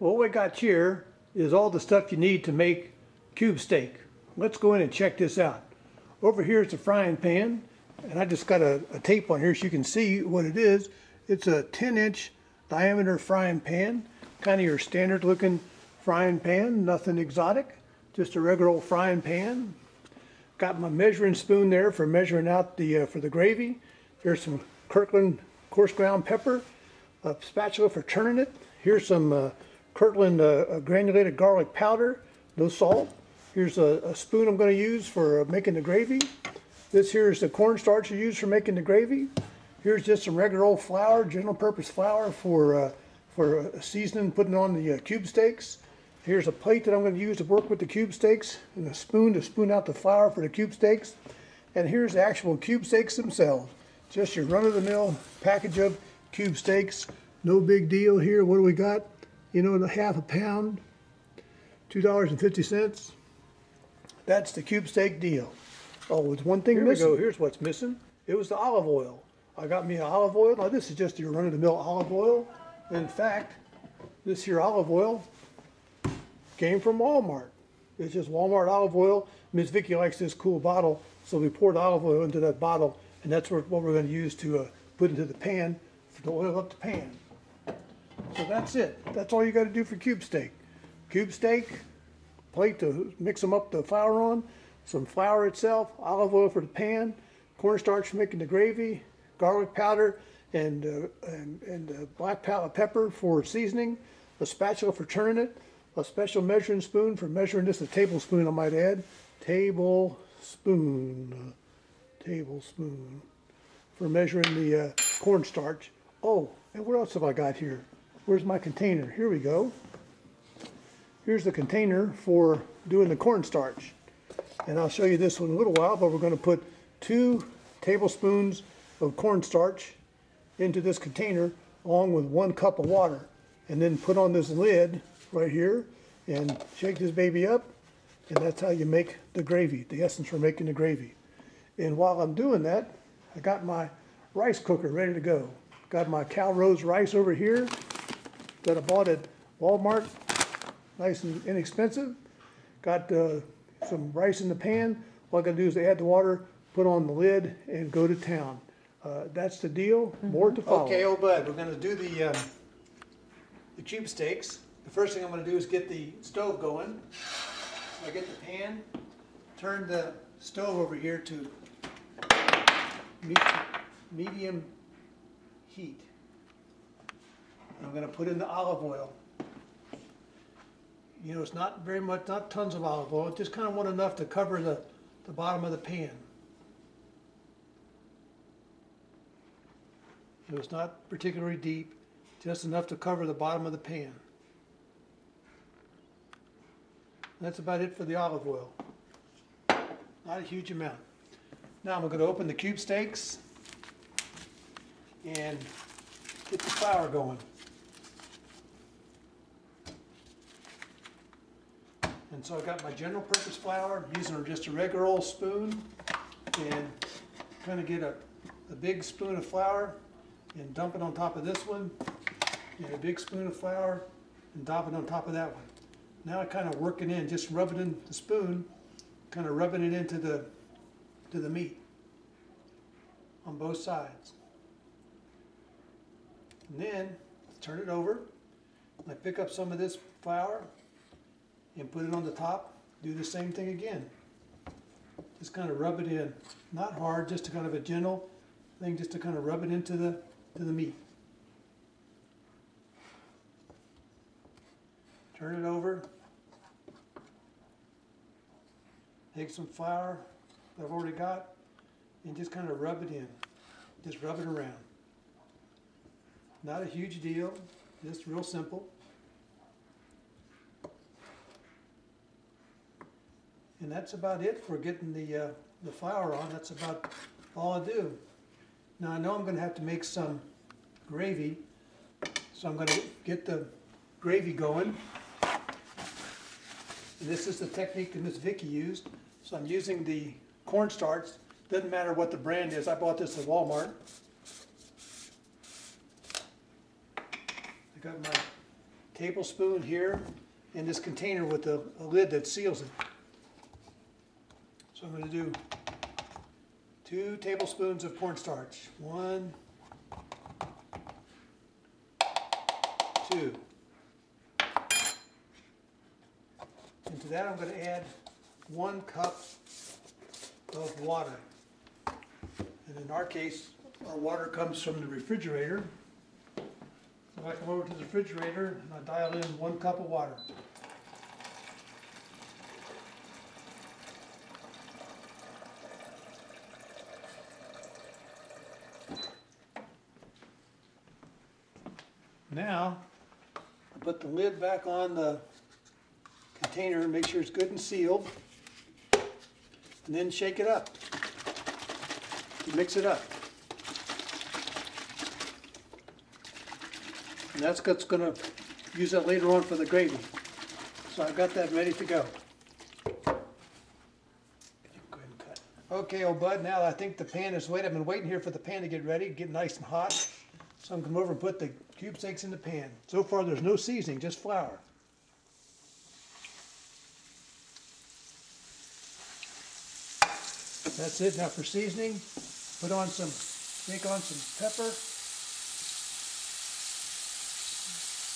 Well, what we got here is all the stuff you need to make cube steak. Let's go in and check this out. Over here is the frying pan, and I just got a tape on here so you can see what it is. It's a 10-inch diameter frying pan, kind of your standard looking frying pan, nothing exotic, just a regular old frying pan. Got my measuring spoon there for measuring out for the gravy. There's some Kirkland coarse ground pepper, a spatula for turning it. Here's some Kirkland granulated garlic powder, no salt. Here's a spoon I'm going to use for making the gravy. This here is the cornstarch you use for making the gravy. Here's just some regular old flour, general purpose flour for seasoning, putting on the cube steaks. Here's a plate that I'm going to use to work with the cube steaks, and a spoon to spoon out the flour for the cube steaks. And here's the actual cube steaks themselves. Just your run-of-the-mill package of cube steaks. No big deal here. What do we got? You know, half a pound, $2.50. That's the cube steak deal. Oh, it's one thing missing. Here we go. Here's what's missing. It was the olive oil. I got me olive oil. Now this is just your run-of-the-mill olive oil. In fact, this here olive oil came from Walmart. It's just Walmart olive oil. Miss Vicky likes this cool bottle, so we poured olive oil into that bottle, and that's what we're going to use to put into the pan to oil up the pan. So that's it. That's all you got to do for cube steak. Cube steak, plate to mix them up the flour on, some flour itself, olive oil for the pan, cornstarch for making the gravy, garlic powder, and black pepper for seasoning, a spatula for turning it, a special measuring spoon for measuring this, a tablespoon I might add, tablespoon for measuring the cornstarch. Oh, and what else have I got here? Where's my container? Here we go. Here's the container for doing the cornstarch. And I'll show you this one in a little while, but we're going to put 2 tablespoons of cornstarch into this container along with 1 cup of water. And then put on this lid right here and shake this baby up. And that's how you make the gravy, the essence for making the gravy. And while I'm doing that, I got my rice cooker ready to go. Got my Cal Rose rice over here that I bought at Walmart, nice and inexpensive. Got some rice in the pan. All I gotta do is add the water, put on the lid, and go to town. That's the deal. More to follow. Okay, old bud, we're gonna do the cube steaks. The first thing I'm gonna do is get the stove going. So I get the pan, turn the stove over here to medium heat. I'm going to put in the olive oil. You know, it's not very much, not tons of olive oil, just kind of want enough to cover the bottom of the pan. So it's not particularly deep, just enough to cover the bottom of the pan. That's about it for the olive oil. Not a huge amount. Now I'm going to open the cube steaks and get the flour going. And so I got my general purpose flour, I'm using just a regular old spoon, and kind of get a big spoon of flour and dump it on top of this one, and a big spoon of flour and dump it on top of that one. Now I kind of work it in, just rub it in the spoon, kind of rubbing it into the meat on both sides. And then turn it over. I pick up some of this flour and put it on the top. Do the same thing again. Just kind of rub it in. Not hard, just a kind of a gentle thing, just to kind of rub it into the meat. Turn it over. Take some flour that I've already got and just kind of rub it in. Just rub it around. Not a huge deal, just real simple. And that's about it for getting the flour on. That's about all I do. Now I know I'm going to have to make some gravy, so I'm going to get the gravy going. And this is the technique that Miss Vicky used. So I'm using the cornstarch. Doesn't matter what the brand is. I bought this at Walmart. I got my tablespoon here in this container with a lid that seals it. So I'm going to do 2 tablespoons of cornstarch. 1, 2. Into that I'm going to add 1 cup of water. And in our case, our water comes from the refrigerator. So I come over to the refrigerator and I dial in 1 cup of water. Now, I put the lid back on the container and make sure it's good and sealed. And then shake it up. Mix it up. And that's what's going to use that later on for the gravy. So I've got that ready to go. Go ahead and cut. Okay, old bud, now I think the pan is wet. I've been waiting here for the pan to get ready, get nice and hot. So I'm going to come over and put the cube steaks in the pan. So far there's no seasoning, just flour. That's it. Now for seasoning, shake on some pepper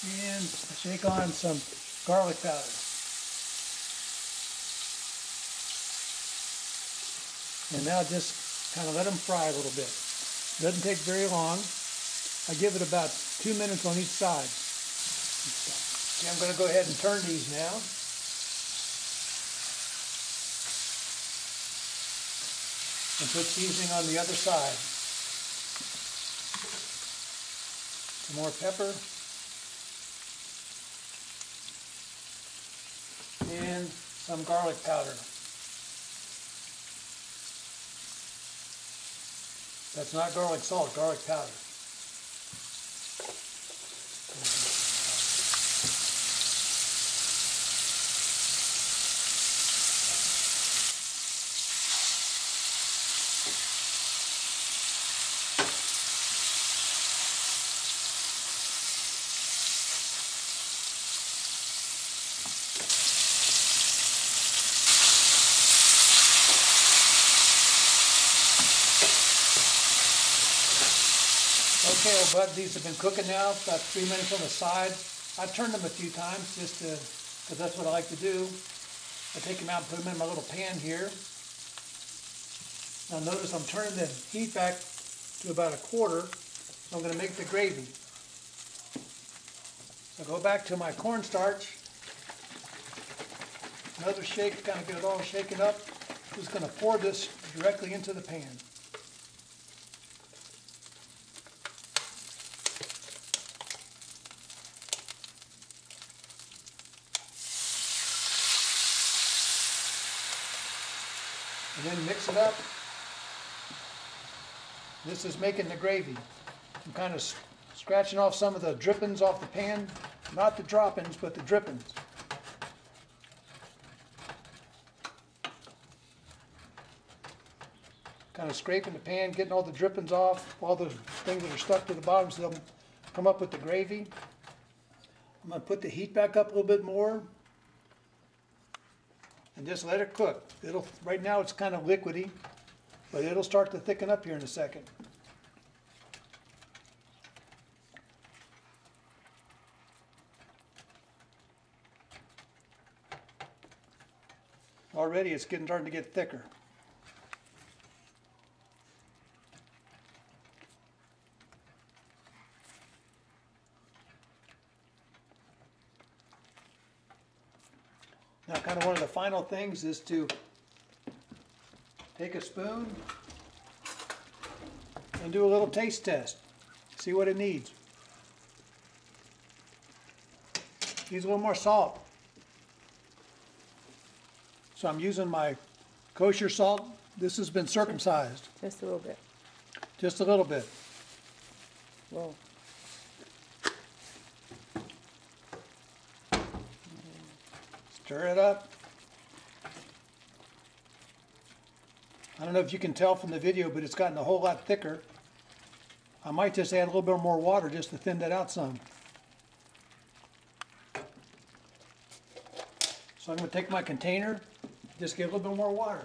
and shake on some garlic powder. And now just kind of let them fry a little bit. Doesn't take very long. I give it about 2 minutes on each side. Okay, I'm going to go ahead and turn these now. And put seasoning on the other side. Some more pepper. And some garlic powder. That's not garlic salt, garlic powder. Okay, old bud, these have been cooking now, about 3 minutes on the side. I've turned them a few times just because that's what I like to do. I take them out and put them in my little pan here. Now notice I'm turning the heat back to about 1/4, so I'm going to make the gravy. So go back to my cornstarch. Another shake, kind of get it all shaken up. Just going to pour this directly into the pan. And then mix it up. This is making the gravy. I'm kind of scratching off some of the drippings off the pan. Not the droppings, but the drippings. Kind of scraping the pan, getting all the drippings off, all the things that are stuck to the bottom so they'll come up with the gravy. I'm going to put the heat back up a little bit more. And just let it cook. Right now it's kind of liquidy, but it'll start to thicken up here in a second. Already it's starting to get thicker. Now, kind of one of the final things is to take a spoon and do a little taste test. See what it needs. Needs a little more salt. So I'm using my kosher salt. This has been circumcised. Just a little bit. Just a little bit. Whoa. Stir it up. I don't know if you can tell from the video, but it's gotten a whole lot thicker. I might just add a little bit more water just to thin that out some. So I'm going to take my container, just get a little bit more water.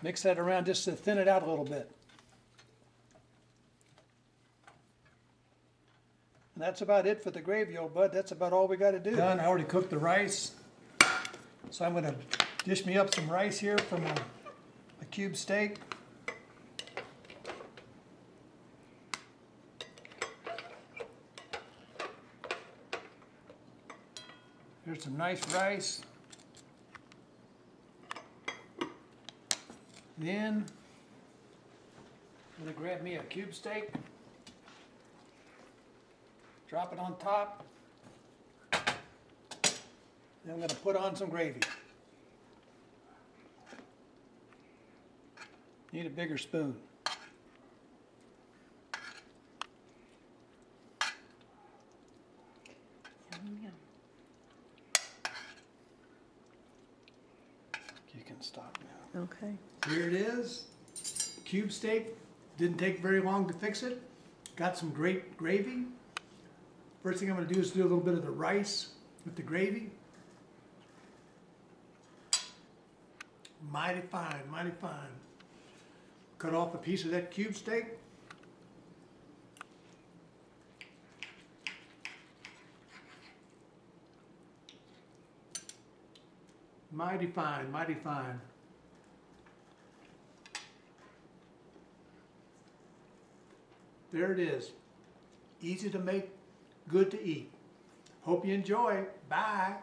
Mix that around just to thin it out a little bit. And that's about it for the gravy, old bud. That's about all we got to do. Done. I already cooked the rice. So I'm going to dish me up some rice here from a cube steak. Here's some nice rice. Then I'm going to grab me a cube steak. Drop it on top. Then I'm going to put on some gravy. Need a bigger spoon. You can stop now. Okay. Here it is. Cube steak. Didn't take very long to fix it. Got some great gravy. First thing I'm going to do is do a little bit of the rice with the gravy. Mighty fine, mighty fine. Cut off a piece of that cube steak. Mighty fine, mighty fine. There it is. Easy to make, good to eat. Hope you enjoy. Bye.